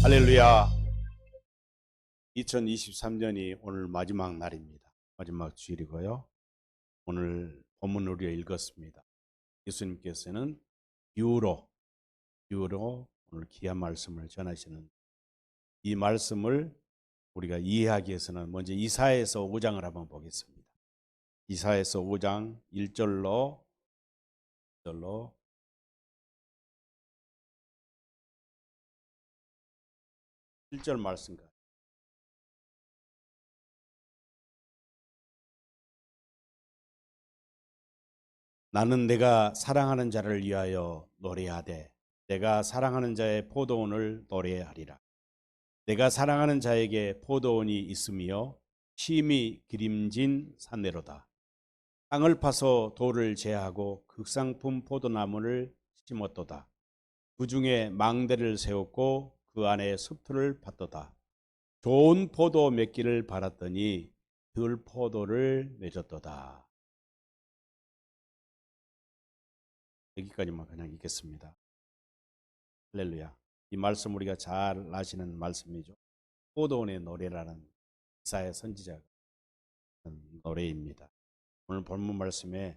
할렐루야. 2023년이 오늘 마지막 날입니다. 마지막 주일이고요. 오늘 본문 우리가 읽었습니다. 예수님께서는 비유로 오늘 귀한 말씀을 전하시는 이 말씀을 우리가 이해하기 위해서는 먼저 이사야서 5장을 한번 보겠습니다. 이사야서 5장 1절로 7절 말씀과 나는 내가 사랑하는 자를 위하여 노래하되 내가 사랑하는 자의 포도원을 노래하리라. 내가 사랑하는 자에게 포도원이 있으며 심히 기름진 산내로다. 땅을 파서 돌을 제하고 극상품 포도나무를 심었도다. 그 중에 망대를 세웠고 그 안에 숲틀을 팠도다. 좋은 포도 맺기를 바랐더니 들 포도를 맺었도다. 여기까지만 그냥 읽겠습니다. 할렐루야. 이 말씀 우리가 잘 아시는 말씀이죠. 포도원의 노래라는 이사야 선지자가 노래입니다. 오늘 본문 말씀에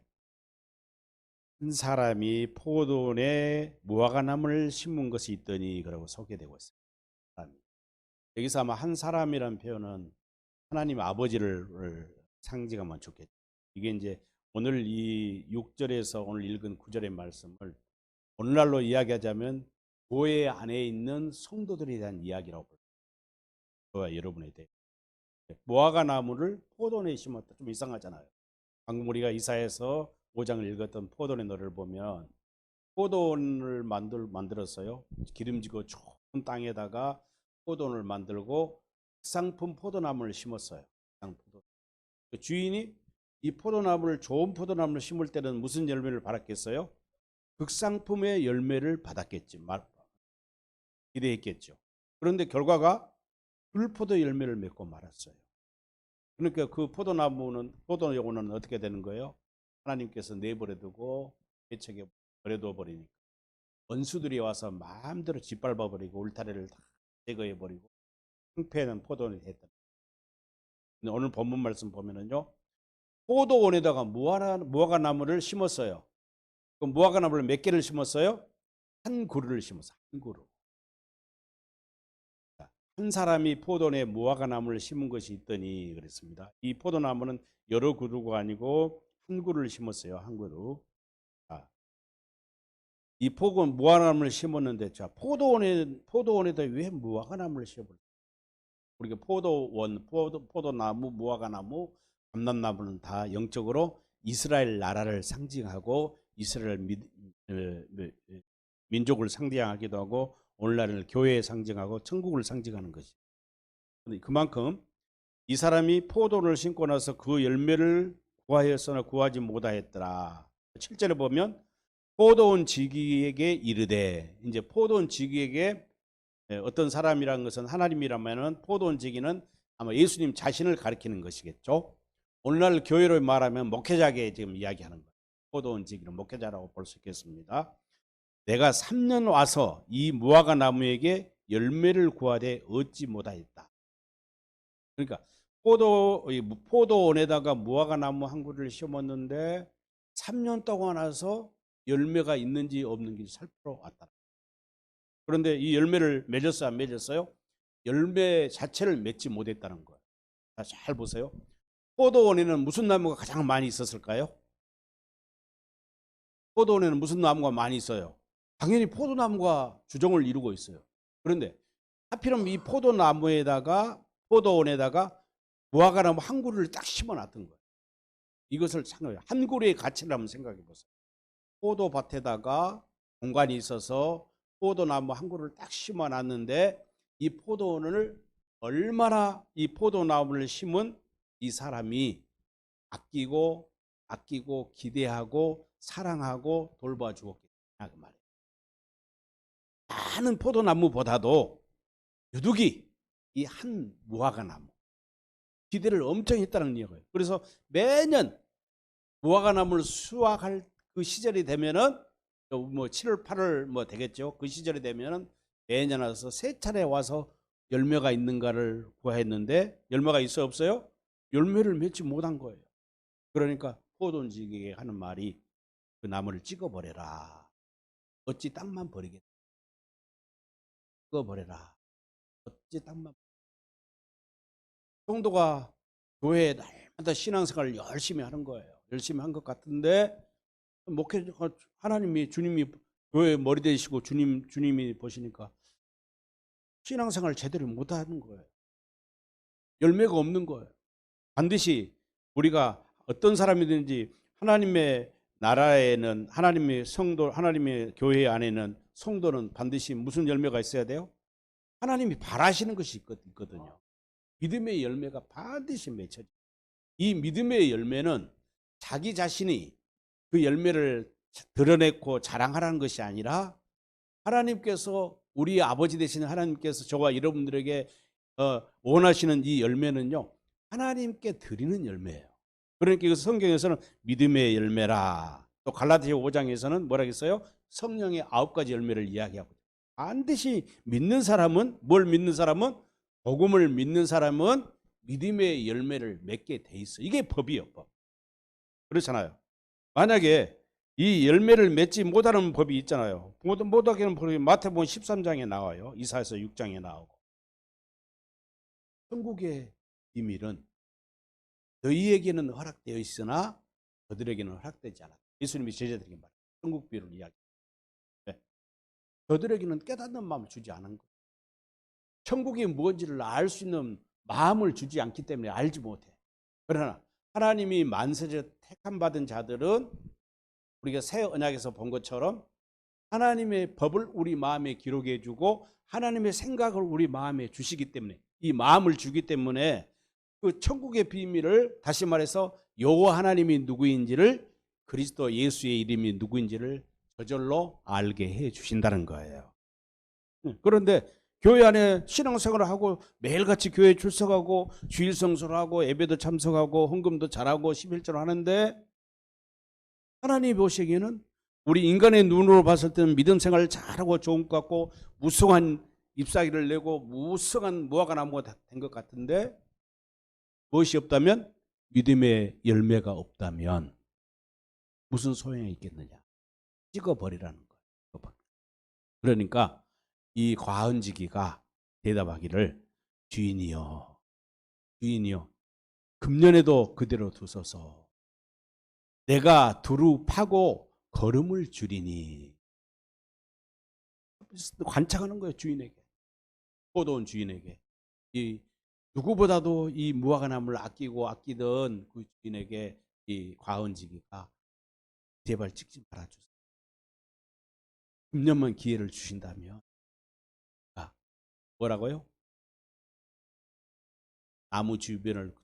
한 사람이 포도원에 무화과나무를 심은 것이 있더니 그러고 소개되고 있습니다. 여기서 아마 한 사람이라는 표현은 하나님 아버지를 상징하면 좋겠죠. 이게 이제 오늘 이 6절에서 오늘 읽은 9절의 말씀을 오늘날로 이야기하자면 교회 안에 있는 성도들에 대한 이야기라고 볼 수 있어요. 저와 여러분에 대해 무화과 나무를 포도원에 심었다. 좀 이상하잖아요. 방금 우리가 이사야서 5장을 읽었던 포도원의 노래를 보면 포도원을 만들었어요. 기름지고 좋은 땅에다가 포도원을 만들고 상품 포도나무를 심었어요. 그 주인이 이 포도나무를 좋은 포도나무를 심을 때는 무슨 열매를 받았겠어요? 극상품의 열매를 받았겠지. 기대했겠죠. 그런데 결과가 불포도 열매를 맺고 말았어요. 그러니까 그 포도나무는 어떻게 되는 거예요? 하나님께서 내버려두고 개척에 버려둬 버리니까 원수들이 와서 마음대로 짓밟아 버리고 울타리를 다 제거해 버리고 황폐한 포도원이 됐다. 근데 오늘 본문 말씀 보면은요, 포도원에다가 무화과 나무를 심었어요. 그 무화과 나무를 몇 개를 심었어요? 한 그루를 심었어요. 한 그루. 한 사람이 포도원에 무화과 나무를 심은 것이 있더니 그랬습니다. 이 포도나무는 여러 그루가 아니고 한 그루를 심었어요. 한 그루. 이 무화과 나무를 심었는데, 자, 포도원에다 왜 무화과 나무를 심을까? 우리가 포도나무, 무화과나무, 감람나무는 다 영적으로 이스라엘 나라를 상징하고 이스라엘 민족을 상징하기도 하고 오늘날은 교회에 상징하고 천국을 상징하는 것이. 그만큼 이 사람이 포도를 심고 나서 그 열매를 구하였으나 구하지 못하였더라. 7절에 보면 포도원 지기에게 이르되, 이제 포도원 지기에게 어떤 사람이라는 것은 하나님이라면 포도원 지기는 아마 예수님 자신을 가리키는 것이겠죠. 오늘날 교회로 말하면 목회자에게 지금 이야기하는 거예요. 포도원 지기는 목회자라고 볼 수 있겠습니다. 내가 3년 와서 이 무화과 나무에게 열매를 구하되 얻지 못하였다. 그러니까 포도원에다가 무화과 나무 한 그루를 심었는데 3년 동안 와서 열매가 있는지 없는지 살펴 왔다. 그런데 이 열매를 맺었어요, 안 맺었어요? 열매 자체를 맺지 못했다는 거예요. 잘 보세요. 포도원에는 무슨 나무가 가장 많이 있었을까요? 포도원에는 무슨 나무가 많이 있어요? 당연히 포도나무가 주종을 이루고 있어요. 그런데 하필이면 이 포도원에다가 무화과나무 한 그루를 딱 심어놨던 거예요. 이것을 한 그루의 가치를 한번 생각해 보세요. 포도밭에다가 공간이 있어서 포도나무 한 그루를 딱 심어놨는데 이 포도원을 얼마나 이 포도나무를 심은 이 사람이 아끼고 기대하고 사랑하고 돌봐주었겠냐 그 말이에요. 많은 포도나무보다도 유독이 이 한 무화과나무 기대를 엄청 했다는 이야기예요. 그래서 매년 무화과나무를 수확할 그 시절이 되면은 뭐 7월 8월 뭐 되겠죠. 그 시절이 되면은 매년 와서 세 차례 와서 열매가 있는가를 구했는데 열매가 있어 없어요? 열매를 맺지 못한 거예요. 그러니까 포도원지기에게 하는 말이 그 나무를 찍어버려라. 어찌 땅만 버리겠다. 찍어버려라. 어찌 땅만. 성도가 교회에 날마다 신앙생활을 열심히 하는 거예요. 열심히 한 것 같은데 목회 주님이 교회 머리 되시고 주님이 보시니까 신앙생활 제대로 못 하는 거예요. 열매가 없는 거예요. 반드시 우리가 어떤 사람이든지 하나님의 나라에는 하나님의 성도, 하나님의 교회 안에는 성도는 반드시 무슨 열매가 있어야 돼요? 하나님이 바라시는 것이 있거든요. 믿음의 열매가 반드시 맺혀져요. 이 믿음의 열매는 자기 자신이 그 열매를 드러내고 자랑하라는 것이 아니라 하나님께서 우리 아버지 되시는 하나님께서 저와 여러분들에게 원하시는 이 열매는요, 하나님께 드리는 열매예요. 그러니까 성경에서는 믿음의 열매라, 또 갈라디아 5장에서는 뭐라 했어요? 성령의 9가지 열매를 이야기하고, 반드시 믿는 사람은, 뭘 믿는 사람은, 복음을 믿는 사람은 믿음의 열매를 맺게 돼 있어. 이게 법이에요, 법. 그렇잖아요. 만약에 이 열매를 맺지 못하는 법이 있잖아요. 못하게 하는 법이 마태복음 13장에 나와요. 이사야서 6장에 나오고. 천국의 비밀은 너희에게는 허락되어 있으나 저들에게는 허락되지 않았다. 예수님이 제자들에게 말해요. 천국 비밀을 이야기해요. 네. 저들에게는 깨닫는 마음을 주지 않은 거예요. 천국이 무엇인지를 알 수 있는 마음을 주지 않기 때문에 알지 못해. 그러나 하나님이 만세제 택함 받은 자들은 우리가 새 언약에서 본 것처럼 하나님의 법을 우리 마음에 기록해 주고 하나님의 생각을 우리 마음에 주시기 때문에, 이 마음을 주기 때문에 그 천국의 비밀을, 다시 말해서 여호와 하나님이 누구인지를, 그리스도 예수의 이름이 누구인지를 저절로 알게 해 주신다는 거예요. 그런데 교회 안에 신앙생활을 하고 매일같이 교회에 출석하고 주일 성수를 하고 예배도 참석하고 헌금도 잘하고 11조를 하는데 하나님이 보시기에는 우리 인간의 눈으로 봤을 때는 믿음 생활을 잘하고 좋은 것 같고 무성한 잎사귀를 내고 무성한 무화과 나무가 된 것 같은데, 무엇이 없다면, 믿음의 열매가 없다면 무슨 소용이 있겠느냐? 찍어버리라는 거예요. 그러니까 이 과언지기가 대답하기를, 주인이여 금년에도 그대로 두소서. 내가 두루 파고 거름을 주리니. 관찰하는 거예요. 주인에게, 포도원 주인에게. 이 누구보다도 이 무화과 나무를 아끼던 그 주인에게 이 과언지기가 제발 찍지 말아주세요. 금년만 기회를 주신다면. 뭐라고요? 나무 주변을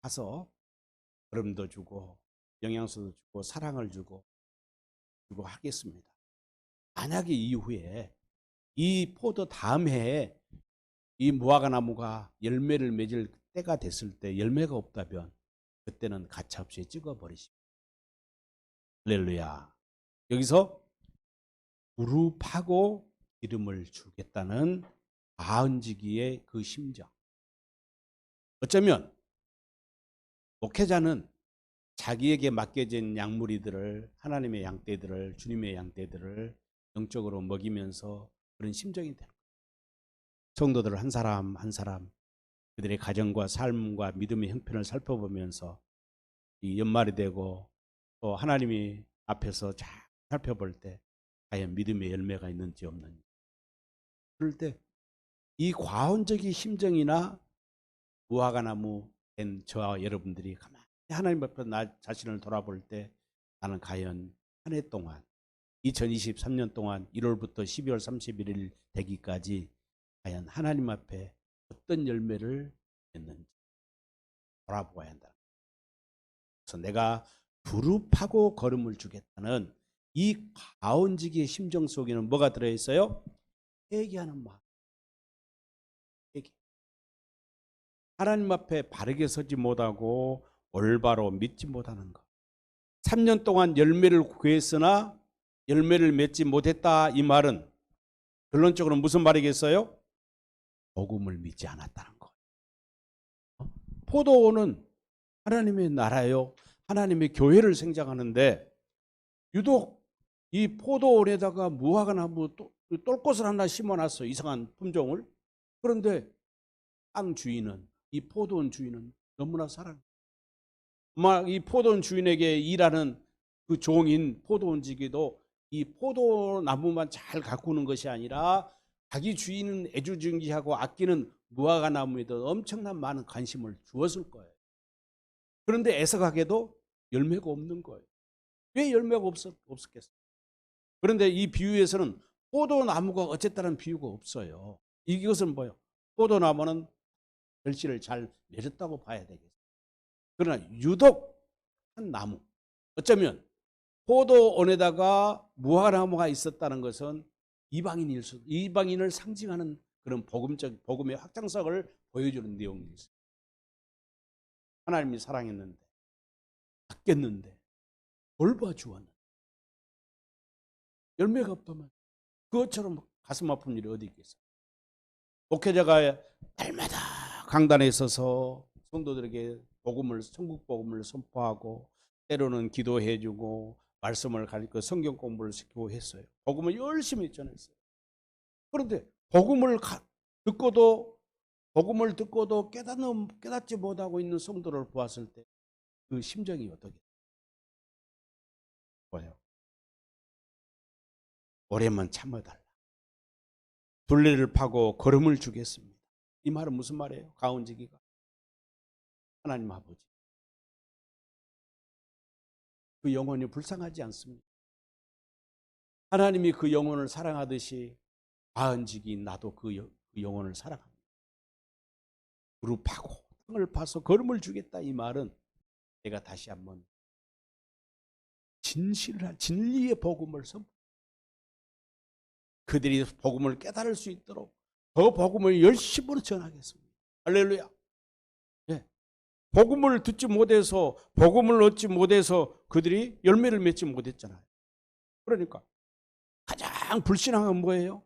가서 거름도 주고 영양소도 주고 사랑을 주고 하겠습니다. 만약에 이후에 이 포도 다음 해에 이 무화과 나무가 열매를 맺을 때가 됐을 때 열매가 없다면 그때는 가차없이 찍어버리십니다. 할렐루야. 여기서 두루 파고 기름을 주겠다는 과언지기의 그 심정. 어쩌면 목회자는 자기에게 맡겨진 양무리들을, 하나님의 양떼들을, 주님의 양떼들을 영적으로 먹이면서 그런 심정이 되는 거예요. 성도들 한 사람 한 사람 그들의 가정과 삶과 믿음의 형편을 살펴보면서 이 연말이 되고 또 하나님이 앞에서 잘 살펴볼 때 과연 믿음의 열매가 있는지 없는지, 그럴 때 이 과언적인 심정이나 무화과 나무 된 저와 여러분들이 가만히 하나님 앞에 나 자신을 돌아볼 때, 나는 과연 한 해 동안 2023년 동안 1월부터 12월 31일 되기까지 과연 하나님 앞에 어떤 열매를 맺는지 돌아보아야 한다. 그래서 내가 두루 파고 걸음을 주겠다는 이 과언지기의 심정 속에는 뭐가 들어있어요? 회개하는 마음. 회개. 하나님 앞에 바르게 서지 못하고 올바로 믿지 못하는 것. 3년 동안 열매를 구했으나 열매를 맺지 못했다, 이 말은 결론적으로 무슨 말이겠어요? 복음을 믿지 않았다는 거. 포도원은 하나님의 나라요, 하나님의 교회를 생장하는데 유독 이 포도원에다가 무화과나무 똘꽃을 하나 심어놨어, 이상한 품종을. 그런데 땅 주인은, 이 포도원 주인은 너무나 사랑해. 막 이 포도원 주인에게 일하는 그 종인 포도원지기도 이 포도나무만 잘 가꾸는 것이 아니라 자기 주인은 애주중지하고 아끼는 무화과나무에도 엄청난 많은 관심을 주었을 거예요. 그런데 애석하게도 열매가 없는 거예요. 왜 열매가 없었겠어요? 그런데 이 비유에서는 포도나무가 어쨌다는 비유가 없어요. 이것은 뭐예요? 포도나무는 결실을 잘 맺었다고 봐야 되겠어요. 그러나 유독 한 나무, 어쩌면 포도원에다가 무화과나무가 있었다는 것은 이방인을 상징하는 그런 복음의 확장성을 보여주는 내용이 있어요. 하나님이 사랑했는데, 아꼈는데, 돌봐주었는데 열매가 없다면 그것처럼 가슴 아픈 일이 어디 있겠어요? 목회자가 날마다 강단에 있어서 성도들에게 천국 복음을 선포하고 때로는 기도해주고 말씀을 가르치고 성경 공부를 시키고 했어요. 복음을 열심히 전했어요. 그런데 복음을 듣고도 깨닫지 못하고 있는 성도를 보았을 때 그 심정이 어떻게 보여요? 오래만 참아달라. 둘레를 파고 걸음을 주겠습니다. 이 말은 무슨 말이에요? 가온지기가 하나님 아버지, 그 영혼이 불쌍하지 않습니다. 하나님이 그 영혼을 사랑하듯이 가은지기인 나도 그 영혼을 사랑합니다. 무릎 파고 땅을 파서 걸음을 주겠다. 이 말은 내가 다시 한번 진리의 복음을 그들이 복음을 깨달을 수 있도록 더 복음을 열심으로 전하겠습니다. 할렐루야. 네. 복음을 듣지 못해서, 복음을 얻지 못해서 그들이 열매를 맺지 못했잖아요. 그러니까 가장 불신앙한 건 뭐예요?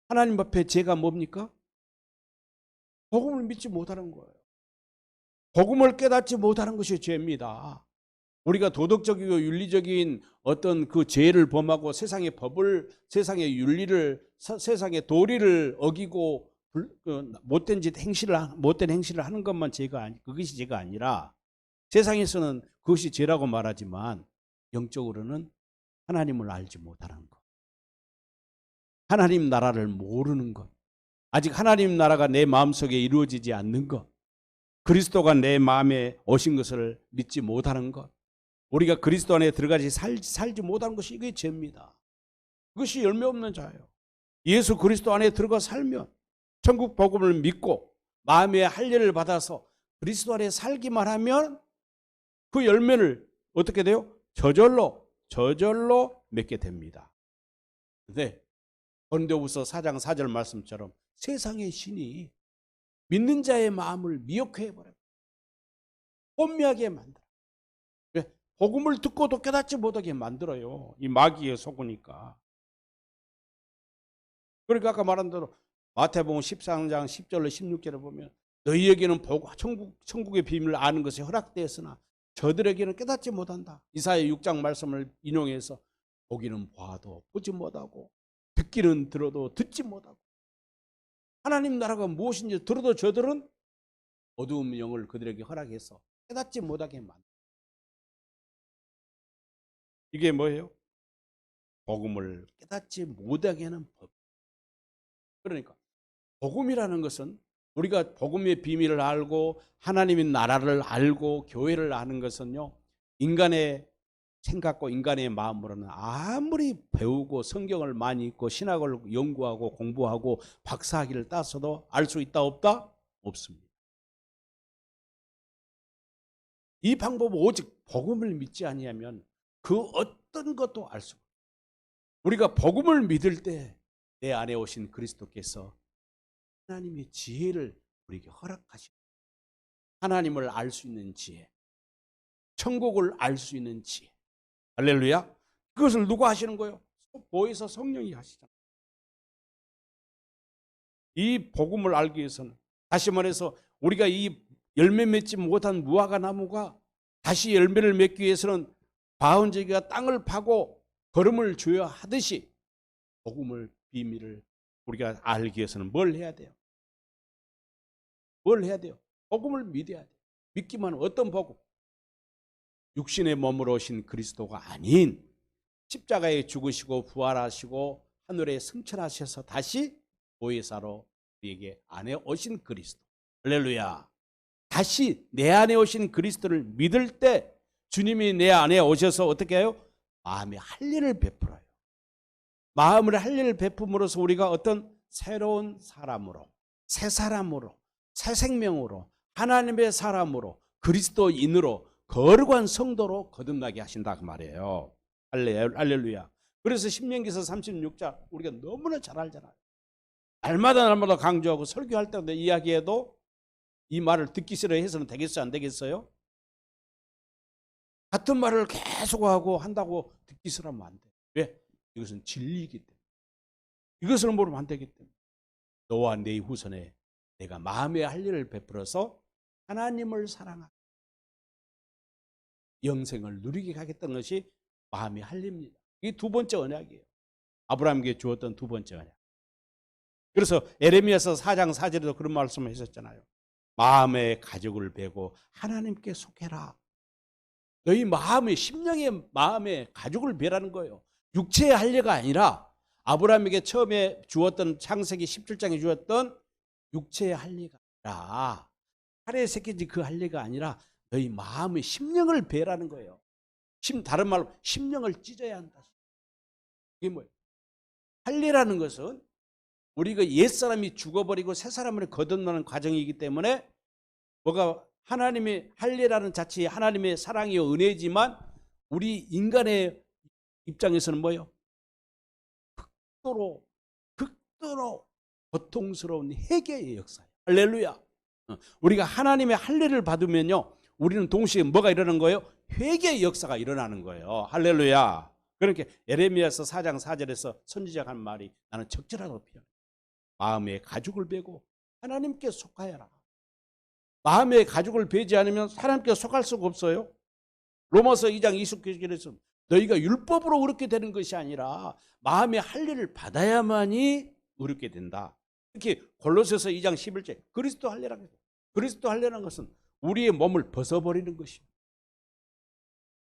하나님 앞에 죄가 뭡니까? 복음을 믿지 못하는 거예요. 복음을 깨닫지 못하는 것이 죄입니다. 우리가 도덕적이고 윤리적인 어떤 그 죄를 범하고 세상의 법을, 세상의 윤리를, 세상의 도리를 어기고 못된 행실을 하는 것만 그것이 죄가 아니라, 세상에서는 그것이 죄라고 말하지만 영적으로는 하나님을 알지 못하는 것, 하나님 나라를 모르는 것, 아직 하나님 나라가 내 마음속에 이루어지지 않는 것, 그리스도가 내 마음에 오신 것을 믿지 못하는 것, 우리가 그리스도 안에 들어가지 살지 못하는 것이 이게 죄입니다. 그것이 열매 없는 자예요. 예수 그리스도 안에 들어가 살면, 천국 복음을 믿고 마음의 할례를 받아서 그리스도 안에 살기만 하면 그 열매를 어떻게 돼요? 저절로 맺게 됩니다. 근데 고린도후서 4장 4절 말씀처럼 세상의 신이 믿는 자의 마음을 미혹해 버려요. 혼미하게 만들어요. 왜? 복음을 듣고도 깨닫지 못하게 만들어요. 이 마귀에 속으니까. 그러니까 아까 말한 대로 마태복음 13장 10절로 16절에 보면 너희에게는 천국의 비밀을 아는 것이 허락되었으나 저들에게는 깨닫지 못한다. 이사야 6장 말씀을 인용해서 보기는 봐도 보지 못하고 듣기는 들어도 듣지 못하고, 하나님 나라가 무엇인지 들어도 저들은 어두운 영을 그들에게 허락해서 깨닫지 못하게 만든다. 이게 뭐예요? 복음을 깨닫지 못하게 하는 법. 그러니까 복음이라는 것은, 우리가 복음의 비밀을 알고 하나님의 나라를 알고 교회를 아는 것은요, 인간의 생각과 인간의 마음으로는 아무리 배우고 성경을 많이 읽고 신학을 연구하고 공부하고 박사학위를 따서도 알 수 있다 없다? 없습니다. 이 방법은 오직 복음을 믿지 아니하면 그 어떤 것도 알 수 없어요. 우리가 복음을 믿을 때 내 안에 오신 그리스도께서 하나님의 지혜를 우리에게 허락하시고, 하나님을 알 수 있는 지혜, 천국을 알 수 있는 지혜. 할렐루야. 그것을 누가 하시는 거예요? 보혜사 성령이 하시잖아요. 이 복음을 알기 위해서는, 다시 말해서 우리가 이 열매 맺지 못한 무화과 나무가 다시 열매를 맺기 위해서는 바운제기가 땅을 파고 걸음을 줘야 하듯이 복음을 비밀을 우리가 알기 위해서는 뭘 해야 돼요? 뭘 해야 돼요? 복음을 믿어야 돼요. 믿기만 하면 어떤 복음? 육신의 몸으로 오신 그리스도가 아닌 십자가에 죽으시고 부활하시고 하늘에 승천하셔서 다시 보혜사로 우리에게 안에 오신 그리스도. 할렐루야. 다시 내 안에 오신 그리스도를 믿을 때 주님이 내 안에 오셔서 어떻게 해요? 마음의 할례를 베풀어요. 마음을 할례를 베품으로써 우리가 어떤 새로운 사람으로, 새 사람으로, 새 생명으로, 하나님의 사람으로, 그리스도인으로, 거룩한 성도로 거듭나게 하신다 그 말이에요. 할렐루야. 그래서 신명기서 36장 우리가 너무나 잘 알잖아요. 날마다 강조하고 설교할 때마다 이야기해도 이 말을 듣기 싫어해서는 되겠어요? 안 되겠어요? 같은 말을 계속하고 한다고 듣기 싫어하면 안 돼. 왜? 이것은 진리이기 때문에. 이것을 모르면 안 되기 때문에. 너와 내 후손에 내가 마음의 할례를 베풀어서 하나님을 사랑하고 영생을 누리게 하겠다는 것이 마음의 할례입니다. 이게 두 번째 언약이에요. 아브라함에게 주었던 두 번째 언약. 그래서 에레미야서 4장 4절에도 그런 말씀을 하셨잖아요. 마음의 가죽을 베고 하나님께 속해라. 너희 마음의 심령의 마음의 가죽을 베라는 거예요. 육체의 할례가 아니라 아브라함에게 처음에 주었던 창세기 17장에 주었던 육체의 할례가 아니라 살에 새겨진 그 할례가 아니라 너희 마음의 심령을 베라는 거예요. 다른 말로 심령을 찢어야 한다. 이게 뭐예요? 할례라는 것은 우리가 옛사람이 죽어버리고 새 사람을 거듭나는 과정이기 때문에 뭐가 하나님의 할례라는 자체에 하나님의 사랑이요 은혜지만 우리 인간의 입장에서는 뭐예요? 극도로 고통스러운 회개의 역사예요. 할렐루야. 우리가 하나님의 할례를 받으면요, 우리는 동시에 뭐가 일어나는 거예요? 회개의 역사가 일어나는 거예요. 할렐루야. 그러니까 에레미야서 4장 4절에서 선지자가 한 말이 나는 적절하다고 표현해요. 마음에 가죽을 베고 하나님께 속하여라. 마음에 가죽을 베지 않으면 하나님께 속할 수가 없어요. 로마서 2장 29절에서 너희가 율법으로 의롭게 되는 것이 아니라 마음의 할례를 받아야만이 의롭게 된다. 특히 골로새서 2장 11절 그리스도 할례라는 거예요. 그리스도 할례라는 것은 우리의 몸을 벗어버리는 것이에요.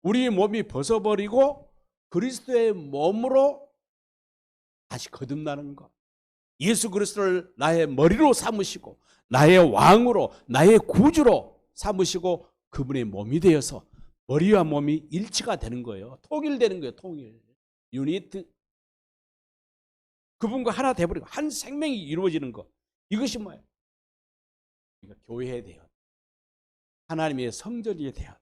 우리의 몸이 벗어버리고 그리스도의 몸으로 다시 거듭나는 것. 예수 그리스도를 나의 머리로 삼으시고 나의 왕으로 나의 구주로 삼으시고 그분의 몸이 되어서 머리와 몸이 일치가 되는 거예요. 통일되는 거예요. 통일. 유니트. 그분과 하나 되어버리고 한 생명이 이루어지는 것. 이것이 뭐예요? 우리가 교회에 되었다. 하나님의 성전이 되었다.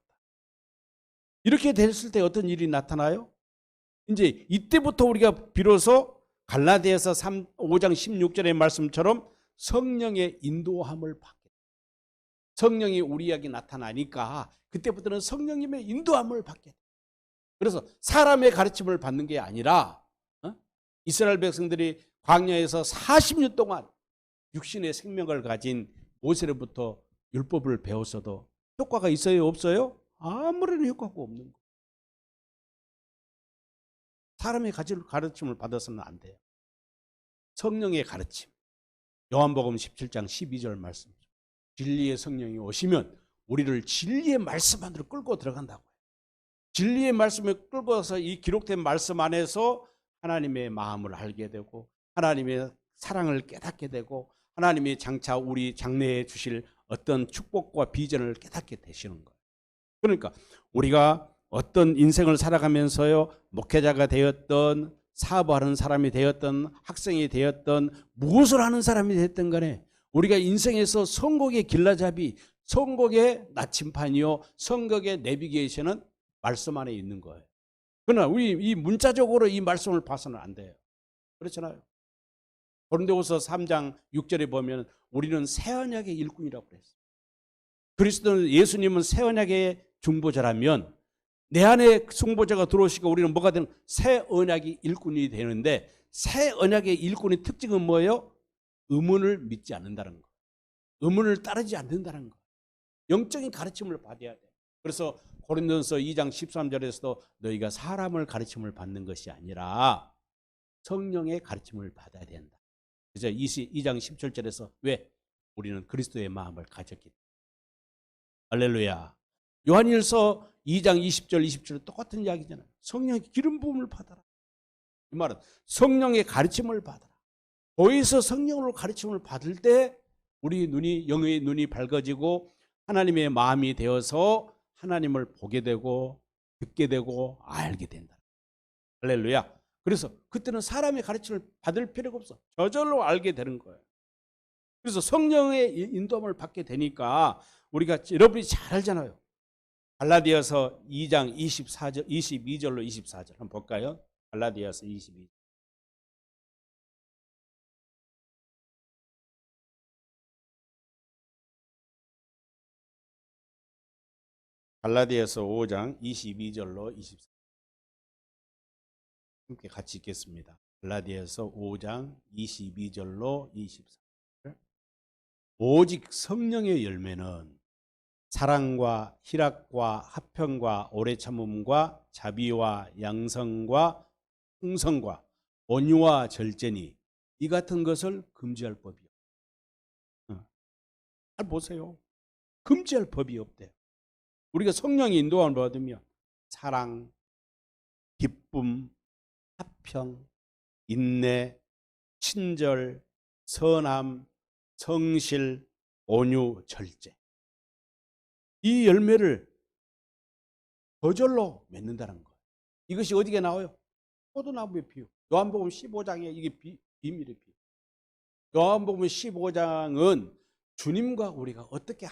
이렇게 됐을 때 어떤 일이 나타나요? 이제 이때부터 우리가 비로소 갈라디아서 5장 16절의 말씀처럼 성령의 인도함을 받게 돼요. 성령이 우리에게 나타나니까 그때부터는 성령님의 인도함을 받게 돼요. 그래서 사람의 가르침을 받는 게 아니라 이스라엘 백성들이 광야에서 40년 동안 육신의 생명을 가진 모세로부터 율법을 배웠어도 효과가 있어요? 없어요? 아무런 효과가 없는 거예요. 사람의 가르침을 받아서는 안 돼요. 성령의 가르침. 요한복음 17장 12절 말씀. 진리의 성령이 오시면 우리를 진리의 말씀 안으로 끌고 들어간다고요. 진리의 말씀을 끌고 와서 이 기록된 말씀 안에서 하나님의 마음을 알게 되고 하나님의 사랑을 깨닫게 되고 하나님이 장차 우리 장래에 주실 어떤 축복과 비전을 깨닫게 되시는 거예요. 그러니까 우리가 어떤 인생을 살아가면서요, 목회자가 되었던 사업하는 사람이 되었던 학생이 되었던 무엇을 하는 사람이 됐든 간에 우리가 인생에서 선곡의 길라잡이, 선곡의 나침판이요, 선곡의 내비게이션은 말씀 안에 있는 거예요. 그러나 우리 이 문자적으로 이 말씀을 봐서는 안 돼요. 그렇잖아요. 고린도후서 3장 6절에 보면 우리는 새 언약의 일꾼이라고 그랬어요. 그리스도는 예수님은 새 언약의 중보자라면 내 안에 중보자가 들어오시고 우리는 뭐가 되는 새 언약의 일꾼이 되는데 새 언약의 일꾼의 특징은 뭐예요? 의문을 믿지 않는다는 거. 의문을 따르지 않는다는 거. 영적인 가르침을 받아야 돼. 그래서 고린도전서 2장 13절에서도 너희가 사람을 가르침을 받는 것이 아니라 성령의 가르침을 받아야 된다. 그래서 2장 17절에서 왜? 우리는 그리스도의 마음을 가졌기 때문에. 할렐루야. 요한일서 2장 20절 20절 똑같은 이야기잖아요. 성령의 기름 부음을 받아라. 이 말은 성령의 가르침을 받아라. 거기서 성령으로 가르침을 받을 때 우리 눈이, 영의 눈이 밝아지고 하나님의 마음이 되어서 하나님을 보게 되고 듣게 되고 알게 된다. 할렐루야. 그래서 그때는 사람의 가르침을 받을 필요가 없어. 저절로 알게 되는 거예요. 그래서 성령의 인도함을 받게 되니까 우리가, 여러분이 잘 알잖아요. 갈라디아서 2장 24절, 22절로 24절 한번 볼까요? 갈라디아서 22절. 갈라디아서 5장 22절로 24절 함께 같이 읽겠습니다. 갈라디아서 5장 22절로 24절. 오직 성령의 열매는 사랑과 희락과 화평과 오래 참음과 자비와 양성과 충성과 온유와 절제니 이 같은 것을 금지할 법이 없다. 잘 보세요. 금지할 법이 없대요. 우리가 성령의 인도함을 받으면 사랑, 기쁨, 화평, 인내, 친절, 선함, 성실, 온유, 절제. 이 열매를 저절로 맺는다는 거예요. 이것이 어디에 나와요? 포도나무의 비유. 요한복음 15장에 이게 비밀의 비유. 요한복음 15장은 주님과 우리가 어떻게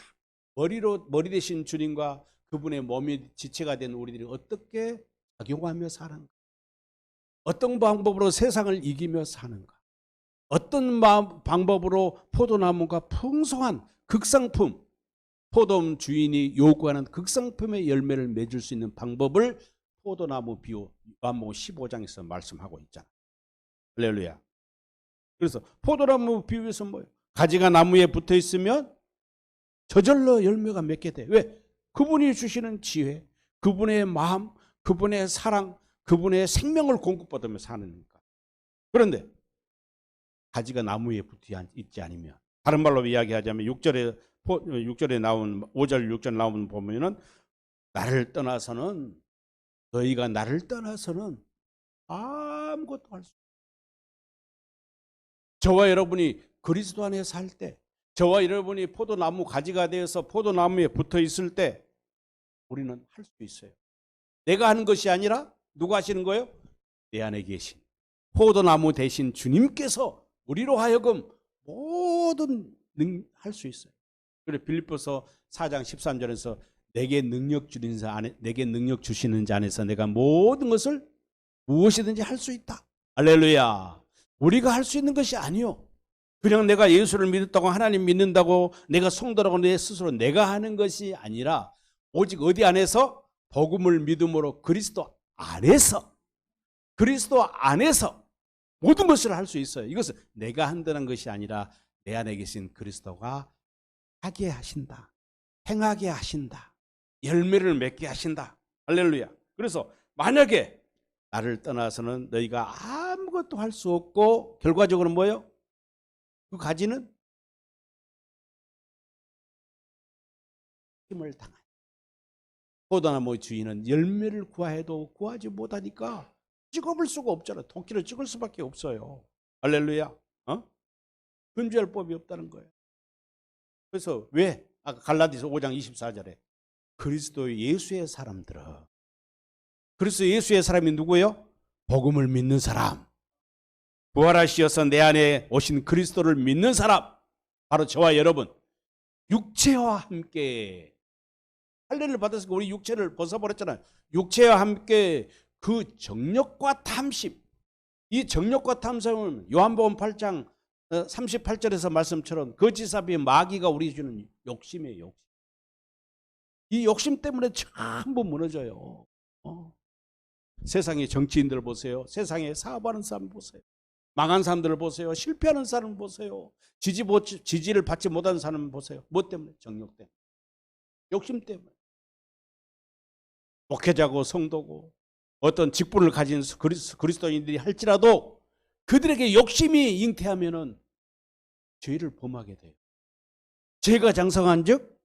머리 대신 주님과 그분의 몸이 지체가 된 우리들이 어떻게 작용하며 사는가? 어떤 방법으로 세상을 이기며 사는가? 어떤 방법으로 포도나무가 풍성한 극상품, 포도나무 주인이 요구하는 극상품의 열매를 맺을 수 있는 방법을 포도나무 비유 요한복음 15장에서 말씀하고 있잖아. 할렐루야. 그래서 포도나무 비유에서 뭐예요? 가지가 나무에 붙어 있으면 저절로 열매가 맺게 돼. 왜? 그분이 주시는 지혜, 그분의 마음, 그분의 사랑, 그분의 생명을 공급받으며 사는 거니까. 그런데 가지가 나무에 붙어 있지 않으면, 다른 말로 이야기하자면 6절에 나온 5절 6절 나오는 보면은 너희가 나를 떠나서는 아무것도 할 수 없어요. 저와 여러분이 그리스도 안에 살 때, 저와 여러분이 포도나무 가지가 되어서 포도나무에 붙어 있을 때 우리는 할 수 있어요. 내가 하는 것이 아니라 누가 하시는 거예요? 내 안에 계신 포도나무 대신 주님께서 우리로 하여금 모든 할 수 있어요. 그래 빌립보서 4장 13절에서 내게 능력 주시는 자 안에서 내가 모든 것을 무엇이든지 할 수 있다. 할렐루야. 우리가 할 수 있는 것이 아니요. 그냥 내가 예수를 믿었다고 하나님 믿는다고 내가 성도라고 내 스스로 내가 하는 것이 아니라 오직 어디 안에서? 복음을 믿음으로 그리스도 안에서 모든 것을 할 수 있어요. 이것은 내가 한다는 것이 아니라 내 안에 계신 그리스도가 하게 하신다. 행하게 하신다. 열매를 맺게 하신다. 할렐루야. 그래서 만약에 나를 떠나서는 너희가 아무것도 할 수 없고 결과적으로 뭐예요? 그 가지는 힘을 당하니 포도나무 주인은 열매를 구해도 구하지 못하니까 찍어볼 수가 없잖아. 도끼를 찍을 수밖에 없어요. 할렐루야. 금지할 법이 없다는 거예요. 그래서 왜? 아까 갈라디아서 5장 24절에 그리스도 예수의 사람들은, 그리스도 예수의 사람이 누구예요? 복음을 믿는 사람, 부활하시어서 내 안에 오신 그리스도를 믿는 사람, 바로 저와 여러분, 육체와 함께 할례를 받아서 우리 육체를 벗어버렸잖아요. 육체와 함께 그 정욕과 탐심, 이 정욕과 탐심은 요한복음 8장 38절에서 말씀처럼 거짓사비의 마귀가 우리 주는 욕심이에요. 욕심. 이 욕심 때문에 전부 무너져요. 세상의 정치인들 보세요. 세상에 사업하는 사람 보세요. 망한 사람들을 보세요. 실패하는 사람을 보세요. 지지를 받지 못하는 사람을 보세요. 뭐 때문에? 정욕 때문에. 욕심 때문에. 목회자고 성도고 어떤 직분을 가진 그리스도인들이 할지라도 그들에게 욕심이 잉태하면은 죄를 범하게 돼요. 죄가 장성한 즉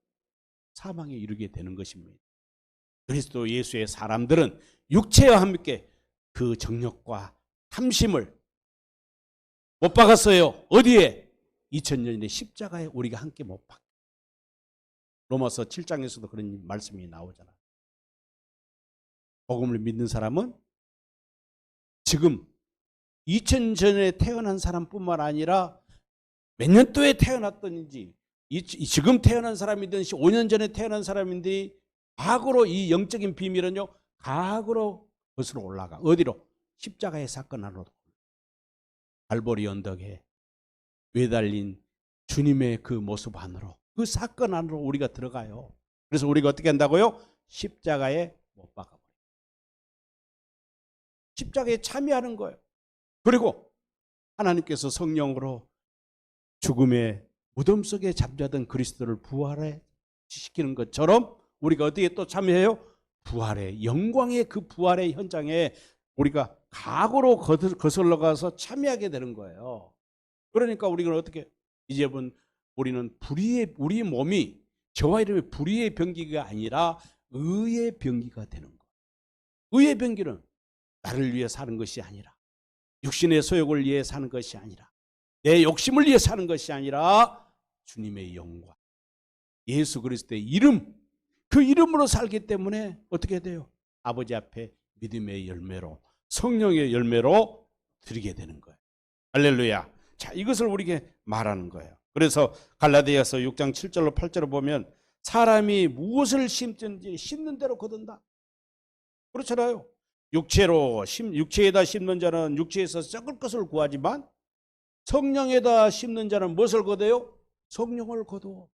사망에 이르게 되는 것입니다. 그리스도 예수의 사람들은 육체와 함께 그 정욕과 탐심을 못 박았어요. 어디에? 2000년의 십자가에 우리가 함께 못 박았어요. 로마서 7장에서도 그런 말씀이 나오잖아요. 복음을 믿는 사람은 지금 2000년에 태어난 사람뿐만 아니라 몇 년도에 태어났든지 지금 태어난 사람이든지 5년 전에 태어난 사람인데 과거로 이 영적인 비밀은요. 과거로 거슬러 올라가. 어디로? 십자가의 사건 안으로. 갈보리 언덕에 매달린 주님의 그 모습 안으로, 그 사건 안으로 우리가 들어가요. 그래서 우리가 어떻게 한다고요? 십자가에 못 박아버려요. 십자가에 참여하는 거예요. 그리고 하나님께서 성령으로 죽음의 무덤 속에 잠자던 그리스도를 부활해 시키는 것처럼 우리가 어디에 또 참여해요? 부활의 영광의 그 부활의 현장에 우리가 각오로 거슬러 가서 참여하게 되는 거예요. 그러니까 우리가 어떻게 이제는 우리는 우리 몸이 저와 이름의 불의의 병기가 아니라 의의 병기가 되는 거예요. 의의 병기는 나를 위해 사는 것이 아니라 육신의 소욕을 위해 사는 것이 아니라 내 욕심을 위해 사는 것이 아니라 주님의 영광, 예수 그리스도의 이름, 그 이름으로 살기 때문에 어떻게 돼요? 아버지 앞에 믿음의 열매로, 성령의 열매로 드리게 되는 거예요. 할렐루야. 자, 이것을 우리에게 말하는 거예요. 그래서 갈라디아서 6장 7절로 8절을 보면 사람이 무엇을 심든지 심는 대로 거둔다. 그렇잖아요. 육체에다 심는 자는 육체에서 썩을 것을 구하지만 성령에다 심는 자는 무엇을 거둬요? 성령을 거둬.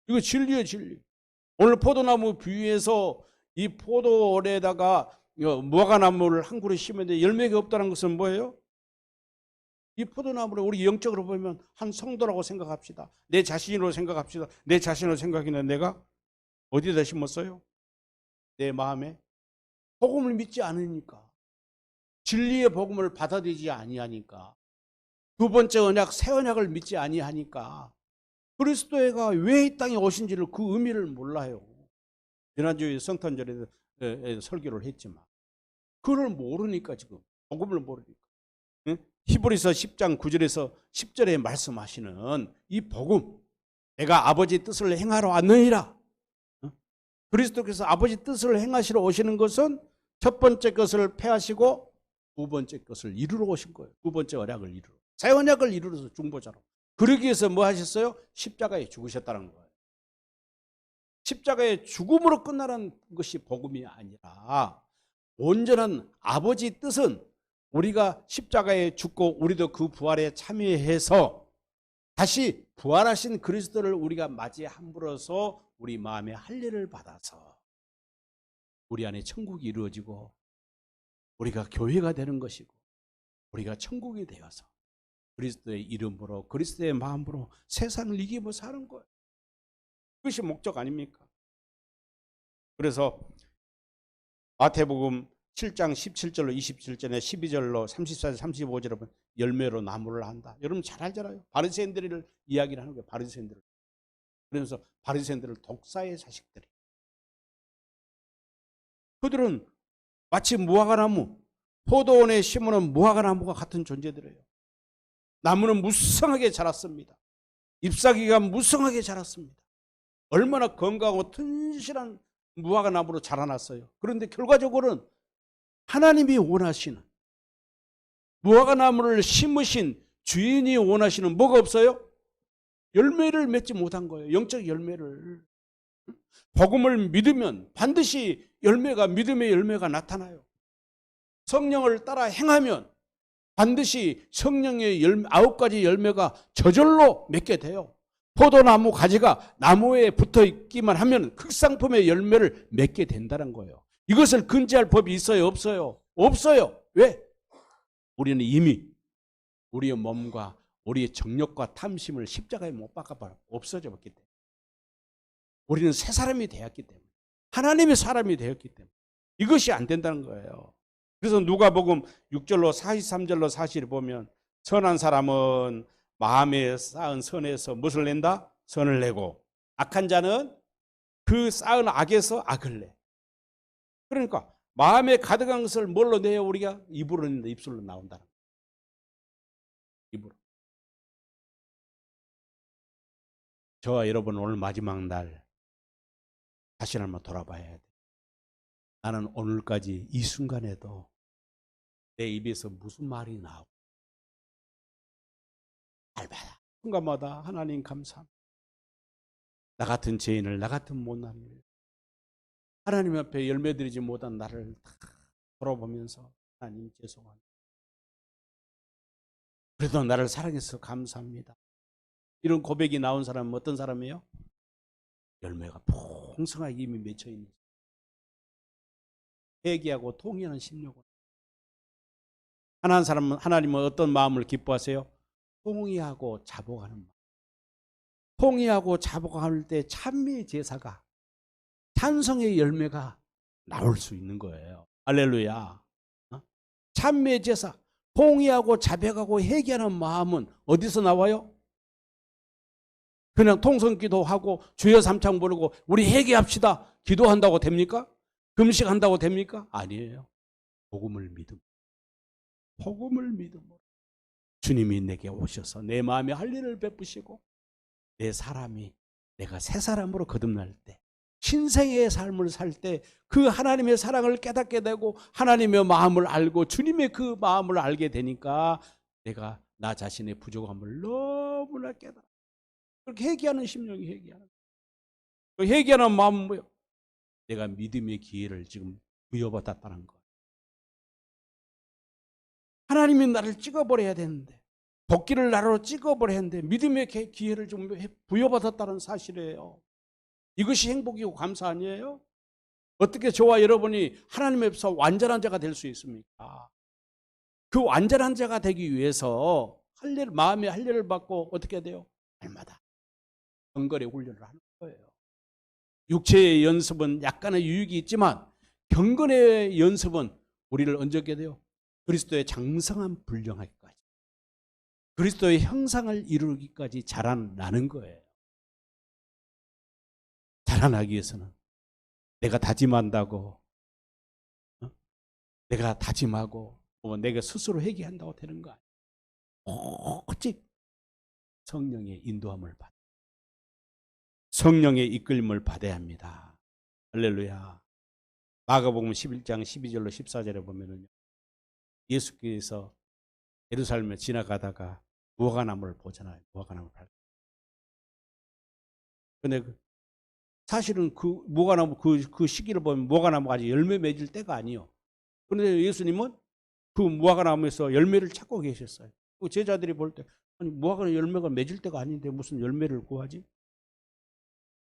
이거 진리예요, 진리. 오늘 포도나무 비유에서 이 포도원에다가 무화과나무를 한 그루 심었는데 열매가 없다는 것은 뭐예요? 이 포도나무를 우리 영적으로 보면 한 성도라고 생각합시다. 내 자신으로 생각합시다. 내 자신으로 생각하는 내가 어디다 심었어요? 내 마음에. 복음을 믿지 않으니까, 진리의 복음을 받아들이지 아니하니까, 두 번째 언약, 새 언약을 믿지 아니하니까 그리스도가 왜 이 땅에 오신지를 그 의미를 몰라요. 지난주에 성탄절에 설교를 했지만 그걸 모르니까, 지금 복음을 모르니까. 히브리서 10장 9절에서 10절에 말씀하시는 이 복음, 내가 아버지 뜻을 행하러 왔느니라. 그리스도께서 아버지 뜻을 행하시러 오시는 것은 첫 번째 것을 폐하시고 두 번째 것을 이루러 오신 거예요. 두 번째 언약을 이루러, 새 언약을 이루어서 중보자로. 그러기 위해서 뭐 하셨어요? 십자가에 죽으셨다는 거예요. 십자가의 죽음으로 끝나는 것이 복음이 아니라 온전한 아버지 뜻은 우리가 십자가에 죽고 우리도 그 부활에 참여해서 다시 부활하신 그리스도를 우리가 맞이함으로써 우리 마음에 할례를 받아서 우리 안에 천국이 이루어지고 우리가 교회가 되는 것이고 우리가 천국이 되어서 그리스도의 이름으로 그리스도의 마음으로 세상을 이기며 사는 거예요. 그것이 목적 아닙니까? 그래서 마태복음 7장 17절로 27절에 12절로 34절 35절에 보면 열매로 나무를 한다. 여러분 잘 알잖아요. 바리새인들을 이야기를 하는 거예요. 바리새인들을. 그러면서 바리새인들을 독사의 자식들이. 그들은 마치 무화과나무, 포도원에 심어놓은 무화과나무가 같은 존재들이에요. 나무는 무성하게 자랐습니다. 잎사귀가 무성하게 자랐습니다. 얼마나 건강하고 튼실한 무화과나무로 자라났어요. 그런데 결과적으로는 하나님이 원하시는, 무화과나무를 심으신 주인이 원하시는 뭐가 없어요? 열매를 맺지 못한 거예요. 영적 열매를. 복음을 믿으면 반드시 믿음의 열매가 나타나요. 성령을 따라 행하면 반드시 성령의 9가지 열매가 저절로 맺게 돼요. 포도나무 가지가 나무에 붙어 있기만 하면 극상품의 열매를 맺게 된다는 거예요. 이것을 금지할 법이 있어요? 없어요? 없어요. 왜? 우리는 이미 우리의 몸과 우리의 정욕과 탐심을 십자가에 못 박아버려 없어져 버렸기 때문에 우리는 새 사람이 되었기 때문에 하나님의 사람이 되었기 때문에 이것이 안 된다는 거예요. 그래서 누가복음 6절로 43절로 40을 보면 선한 사람은 마음에 쌓은 선에서 무엇을 낸다? 선을 내고 악한 자는 그 쌓은 악에서 악을 내. 그러니까 마음에 가득한 것을 뭘로 내요? 우리가 입으로 낸다. 입술로 나온다. 입으로. 저와 여러분 오늘 마지막 날 다시 한번 돌아봐야 돼. 나는 오늘까지 이 순간에도 내 입에서 무슨 말이 나오고 날마다 순간마다 하나님 감사합니다. 나 같은 죄인을 나 같은 못난 일 하나님 앞에 열매드리지 못한 나를 다 돌아보면서 하나님 죄송합니다. 그래도 나를 사랑해서 감사합니다. 이런 고백이 나온 사람은 어떤 사람이에요? 열매가 풍성하게 이미 맺혀 있는 회개하고 통회하는 심령으로. 하나님 사람은 하나님은 어떤 마음을 기뻐하세요? 통회하고 자복하는 마음. 통회하고 자복할 때 찬미의 제사가 찬송의 열매가 나올 수 있는 거예요. 할렐루야. 찬미의 제사, 통회하고 자백하고 회개하는 마음은 어디서 나와요? 그냥 통성기도하고 주여 삼창 부르고 우리 회개합시다 기도한다고 됩니까? 금식한다고 됩니까? 아니에요. 복음을 믿음. 복음을 믿음으로 주님이 내게 오셔서 내 마음에 할 일을 베푸시고 내 사람이 내가 새 사람으로 거듭날 때 신생의 삶을 살 때 그 하나님의 사랑을 깨닫게 되고 하나님의 마음을 알고 주님의 그 마음을 알게 되니까 내가 나 자신의 부족함을 너무나 깨달아. 그렇게 회개하는 심령이 회개하는. 그 회개하는 마음은 뭐예요? 내가 믿음의 기회를 지금 부여받았다는 것. 하나님이 나를 찍어버려야 되는데 도끼를 나로 찍어버려야 하는데 믿음의 기회를 좀 부여받았다는 사실이에요. 이것이 행복이고 감사 아니에요? 어떻게 저와 여러분이 하나님 앞에서 완전한 자가 될 수 있습니까? 그 완전한 자가 되기 위해서 마음의 할례를 받고 어떻게 해야 돼요? 날마다 경건의 훈련을 하는 거예요. 육체의 연습은 약간의 유익이 있지만 경건의 연습은 우리를 언제 하게 돼요? 그리스도의 장성한 분량하기까지 그리스도의 형상을 이루기까지 자라나는 거예요. 자라나기 위해서는 내가 다짐한다고 내가 다짐하고 내가 스스로 회개한다고 되는 거 아니에요. 오직 성령의 인도함을 받아 성령의 이끌림을 받아야 합니다. 할렐루야. 마가복음 11장 12절로 14절에 보면은 예수께서 예루살렘에 지나가다가 무화과나무를 보잖아요. 무화과나무를 밟고. 근데 사실은 그 무화과나무 그 시기를 보면 무화과나무가 아직 열매 맺을 때가 아니에요. 그런데 예수님은 그 무화과나무에서 열매를 찾고 계셨어요. 그 제자들이 볼 때 아니 무화과 열매가 맺을 때가 아닌데 무슨 열매를 구하지?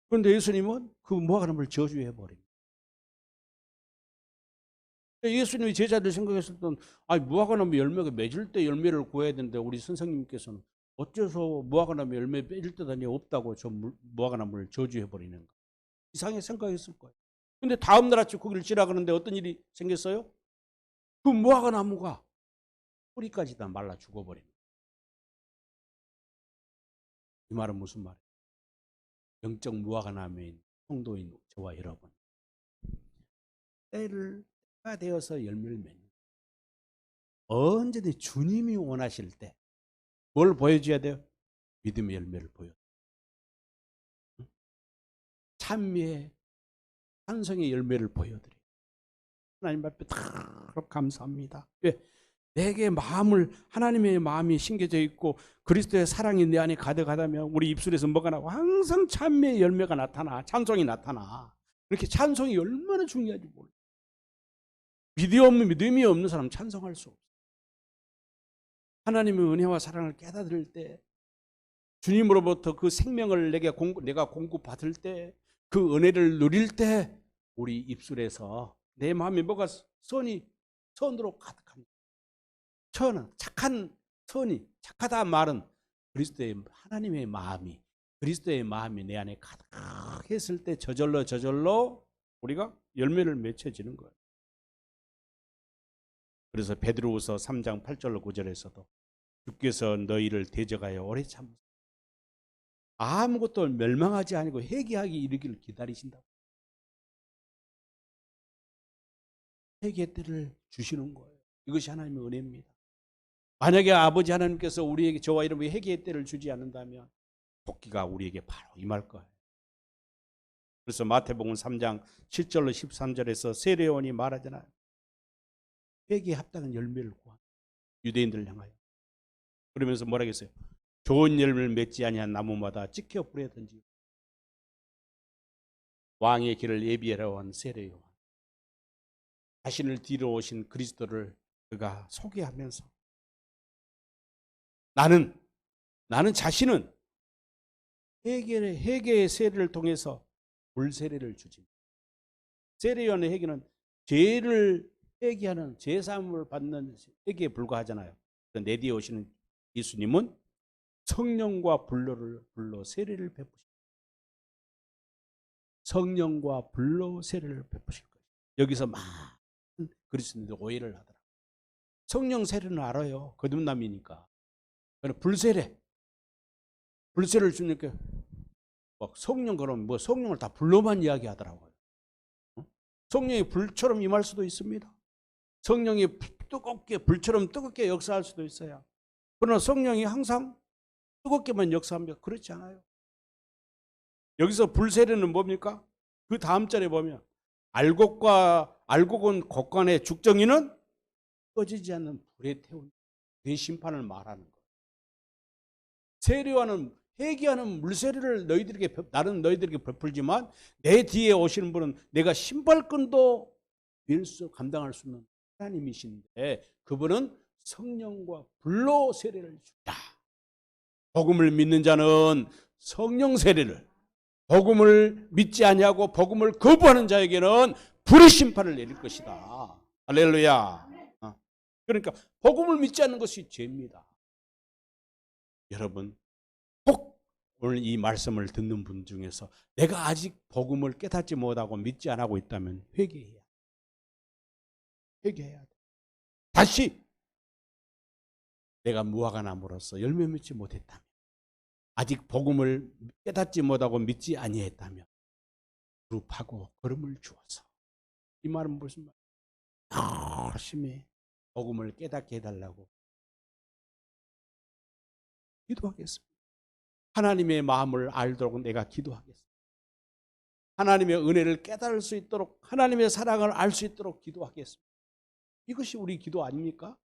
그런데 예수님은 그 무화과나무를 저주해 버립니다. 예수님이 제자들 생각했을 때는 아니 무화과나무 열매가 맺을 때 열매를 구해야 되는데 우리 선생님께서는 어째서 무화과나무 열매 맺을 때다니 없다고 저 무화과나무를 저주해 버리는 가 이상하게 생각했을 거예요. 근데 다음 날 아침 거기를 지나가는데 어떤 일이 생겼어요? 그 무화과나무가 뿌리까지 다 말라 죽어버린 거예요. 이 말은 무슨 말이에요? 영적 무화과나무인 성도인 저와 여러분 때가 되어서 열매를 맺는 언제든지 주님이 원하실 때 뭘 보여줘야 돼요? 믿음의 열매를 보여. 찬미의 찬성의 열매를 보여드려요. 하나님 앞에 다 감사합니다. 왜? 내게 하나님의 마음이 심겨져 있고 그리스도의 사랑이 내 안에 가득하다면 우리 입술에서 뭐가 나고 항상 찬미의 열매가 나타나 찬송이 나타나. 이렇게 찬송이 얼마나 중요한지 몰라요. 믿음이 없는 사람 찬송할 수 없어요. 하나님의 은혜와 사랑을 깨달을 때 주님으로부터 그 생명을 내가 공급받을 때 그 은혜를 누릴 때 우리 입술에서 내 마음에 뭐가 선으로 가득합니다. 선은 착한 선이 착하다 말은 그리스도의 하나님의 마음이 그리스도의 마음이 내 안에 가득했을 때 저절로 우리가 열매를 맺혀지는 거예요. 그래서 베드로후서 3장 8절 9절에서도 주께서 너희를 대적하여 오래 참으사 아무것도 멸망하지 아니고 회개하기 이르기를 기다리신다고. 회개 때를 주시는 거예요. 이것이 하나님의 은혜입니다. 만약에 아버지 하나님께서 우리에게 저와 여러분이 회개의 때를 주지 않는다면 복기가 우리에게 바로 임할 거예요. 그래서 마태복음 3장 7절로 13절에서 세례요한이 말하잖아요. 회개에 합당한 열매를 구한 유대인들을 향하여. 그러면서 뭐라 했어요? 좋은 열매를 맺지 아니한 나무마다 찍혀 불에 던지고 왕의 길을 예비하러 온 세례요한. 자신을 뒤로 오신 그리스도를 그가 소개하면서 나는 자신은 회개의 세례를 통해서 불세례를 주지. 세례요한의 회개는 죄를 회개하는 제사함을 받는 회개에 불과하잖아요. 내 뒤에 오시는 예수님은 성령과 불로 세례를 베푸십니다. 성령과 불로 세례를 베푸실 거예요. 여기서 많은 그리스도인들 오해를 하더라고요. 성령 세례는 알아요. 거듭남이니까. 그러나 불세례를 주니까 막 성령 그러면 뭐 성령을 다 불로만 이야기하더라고요. 성령이 불처럼 임할 수도 있습니다. 성령이 불처럼 뜨겁게 역사할 수도 있어요. 그러나 성령이 항상 뜨겁게만 역사합니다. 그렇지 않아요. 여기서 불세례는 뭡니까? 그 다음 절에 보면 알곡은 곡간의 죽정이는 꺼지지 않는 불에 태운 대심판을 말하는 거예요. 세례와는 회개하는 물세례를 나는 너희들에게 베풀지만 내 뒤에 오시는 분은 내가 신발끈도 감당할 수 없는 하나님이신데 그분은 성령과 불로 세례를 준다. 복음을 믿는 자는 성령 세례를, 복음을 믿지 아니하고 복음을 거부하는 자에게는 불의 심판을 내릴 것이다. 할렐루야. 그러니까 복음을 믿지 않는 것이 죄입니다. 여러분 꼭 오늘 이 말씀을 듣는 분 중에서 내가 아직 복음을 깨닫지 못하고 믿지 않고 있다면 회개해야 돼. 다시 내가 무화과나무로서 열매 맺지 못했다면 아직 복음을 깨닫지 못하고 믿지 아니했다면 무릎하고 걸음을 주어서 이 말은 무슨 말? 열심히 복음을 깨닫게 해달라고 기도하겠습니다. 하나님의 마음을 알도록 내가 기도하겠습니다. 하나님의 은혜를 깨달을 수 있도록 하나님의 사랑을 알 수 있도록 기도하겠습니다. 이것이 우리 기도 아닙니까?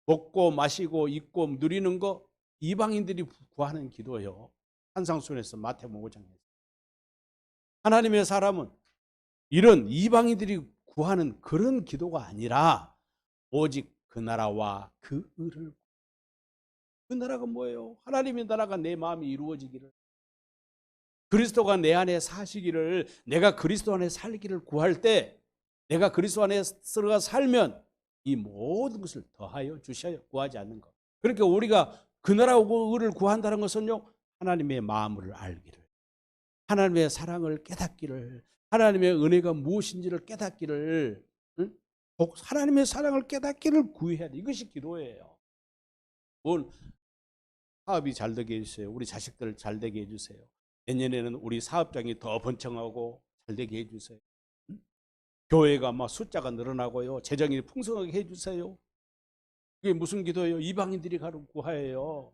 먹고 마시고 입고 누리는 거 이방인들이 구하는 기도예요. 산상수훈에서 마태복음 5장에서. 하나님의 사람은 이런 이방인들이 구하는 그런 기도가 아니라 오직 그 나라와 그 의를. 그 나라가 뭐예요? 하나님의 나라가 내 마음이 이루어지기를, 그리스도가 내 안에 사시기를, 내가 그리스도 안에 살기를 구할 때 내가 그리스도 안에 살면 이 모든 것을 더하여 주셔야 구하지 않는 것. 그러니까 우리가 그 나라와 의를 구한다는 것은요, 하나님의 마음을 알기를, 하나님의 사랑을 깨닫기를, 하나님의 은혜가 무엇인지를 깨닫기를, 하나님의 사랑을 깨닫기를 구해야 돼. 이것이 기도예요. 뭔 사업이 잘 되게 해주세요. 우리 자식들 잘 되게 해주세요. 내년에는 우리 사업장이 더 번창하고 잘 되게 해주세요. 교회가 막 숫자가 늘어나고요, 재정이 풍성하게 해주세요. 이게 무슨 기도예요? 이방인들이 가는 구하예요.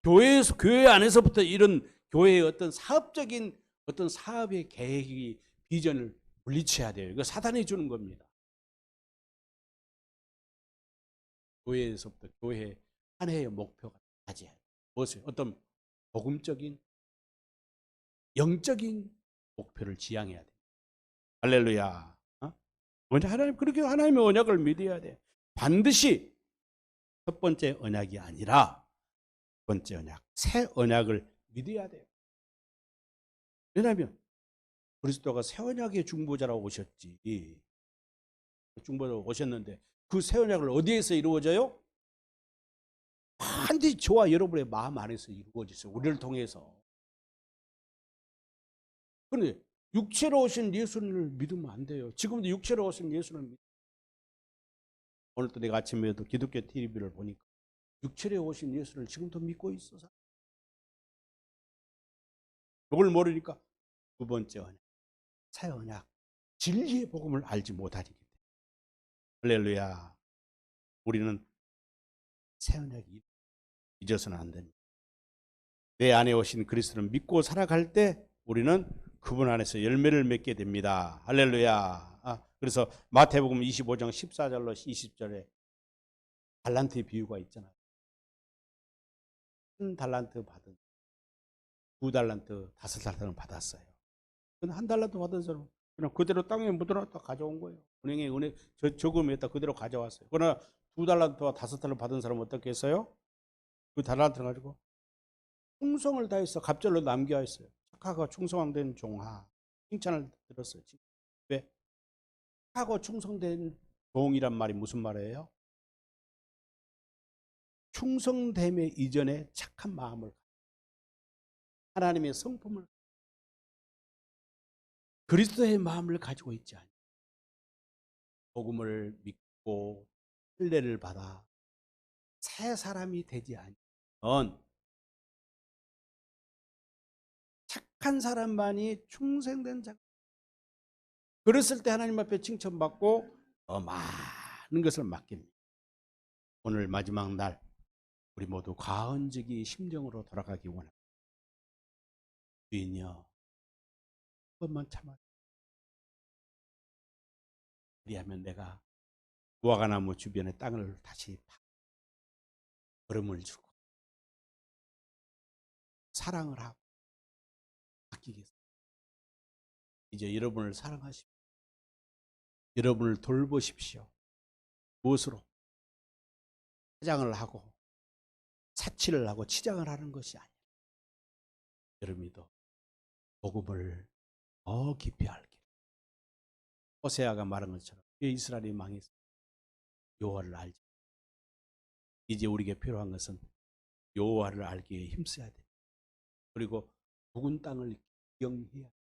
교회 안에서부터 이런 교회의 어떤 사업적인 어떤 사업의 계획이 비전을 물리쳐야 돼요. 이거 사단이 주는 겁니다. 교회에서부터 교회 한 해의 목표가 가져야 돼요. 무엇이요? 어떤 복음적인 영적인 목표를 지향해야 돼요. 할렐루야. 하나님, 그렇게 하나님의 언약을 믿어야 돼. 반드시 첫 번째 언약이 아니라 첫 번째 언약, 새 언약을 믿어야 돼요. 왜냐하면 그리스도가 새 언약의 중보자라고 오셨지. 중보자로 오셨는데 그 새 언약을 어디에서 이루어져요? 반드시 저와 여러분의 마음 안에서 이루어졌어요. 우리를 통해서. 그런데 육체로 오신 예수를 믿으면 안 돼요. 지금도 육체로 오신 예수를 믿어요. 오늘도 내가 아침에도 기독교 TV를 보니까 육체로 오신 예수를 지금도 믿고 있어서. 그걸 모르니까 두 번째 언약, 새 언약, 진리의 복음을 알지 못하기 때문에. 할렐루야. 우리는 새 언약이 잊어서는 안 됩니다. 내 안에 오신 그리스도를 믿고 살아갈 때 우리는 그분 안에서 열매를 맺게 됩니다. 할렐루야. 그래서 마태복음 25장 14절로 20절에 달란트의 비유가 있잖아요. 한 달란트 받은, 두 달란트, 다섯 달란트는 받았어요. 한 달란트 받은 사람은 그냥 그대로 땅에 묻어놨다 가져온 거예요. 은행에 저금했다 그대로 가져왔어요. 그러나 두 달란트와 다섯 달란트 받은 사람은 어떻게 했어요? 그 달란트를 가지고 충성을 다해서 갑절로 남겨야 했어요. 착하고 충성된 종아. 칭찬을 들었어요. 왜? 착하고 충성된 종이란 말이 무슨 말이에요? 충성됨의 이전에 착한 마음을, 하나님의 성품을, 그리스도의 마음을 가지고 있지 않아요. 복음을 믿고 신뢰를 받아 새 사람이 되지 않으면 착한 사람만이 충성된 자. 그랬을 때 하나님 앞에 칭찬받고 더 많은 것을 맡깁니다. 오늘 마지막 날 우리 모두 과언적이 심정으로 돌아가기 원합니다. 주인이여, 조금만 참아. 그리하면 내가 무화과나무 주변의 땅을 다시 걸음을 주고 사랑을 하고 아끼겠습니다. 이제 여러분을 사랑하십시오. 여러분을 돌보십시오. 무엇으로? 사장을 하고 사치를 하고 치장을 하는 것이 아니라 여러분도 복음을 더 깊이 알게. 호세아가 말한 것처럼 이스라엘이 망했어. 여호와를 알지. 이제 우리에게 필요한 것은 여호와를 알기에 힘써야 돼. 그리고 묵은 땅을 기경해야 돼.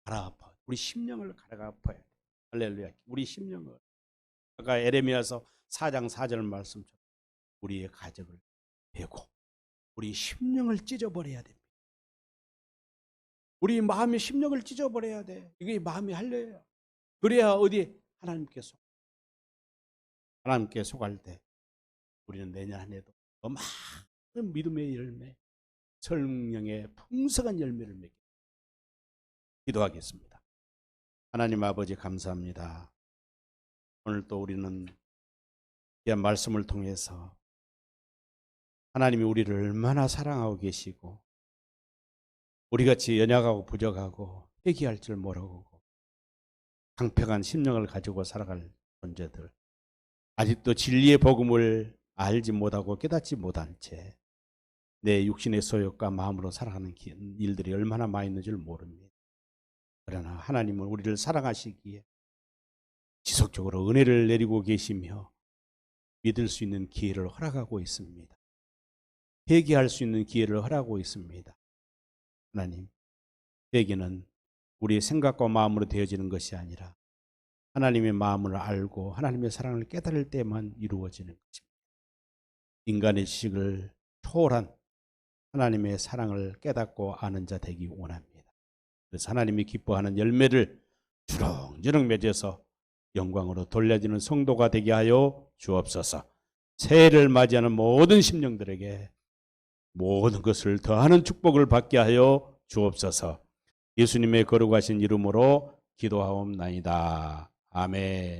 갈아엎어. 우리 심령을 갈아엎어야 돼. 할렐루야. 우리 심령을. 아까 에레미야서 4장 4절 말씀처럼 우리의 가정을 베고 우리 심령을 찢어버려야 됩니다. 우리 마음의 심령을 찢어버려야 돼. 이게 마음이 할례예요. 그래야 어디 하나님께 속할 때 우리는 내년 한 해도 더 많은 믿음의 열매, 성령의 풍성한 열매를 맺게. 기도하겠습니다. 하나님 아버지 감사합니다. 오늘 또 우리는 귀한 말씀을 통해서 하나님이 우리를 얼마나 사랑하고 계시고 우리같이 연약하고 부족하고 회개할 줄 모르고 강팍한 심령을 가지고 살아갈 존재들, 아직도 진리의 복음을 알지 못하고 깨닫지 못한 채 내 육신의 소욕과 마음으로 살아가는 일들이 얼마나 많이 있는 줄 모릅니다. 그러나 하나님은 우리를 사랑하시기에 지속적으로 은혜를 내리고 계시며 믿을 수 있는 기회를 허락하고 있습니다. 회개할 수 있는 기회를 허락하고 있습니다. 하나님, 회개는 우리의 생각과 마음으로 되어지는 것이 아니라 하나님의 마음을 알고 하나님의 사랑을 깨달을 때만 이루어지는 것입니다. 인간의 지식을 초월한 하나님의 사랑을 깨닫고 아는 자 되기 원합니다. 그래서 하나님이 기뻐하는 열매를 주렁주렁 맺어서 영광으로 돌려지는 성도가 되게 하여 주옵소서. 새해를 맞이하는 모든 심령들에게 모든 것을 더하는 축복을 받게 하여 주옵소서. 예수님의 거룩하신 이름으로 기도하옵나이다. 아멘.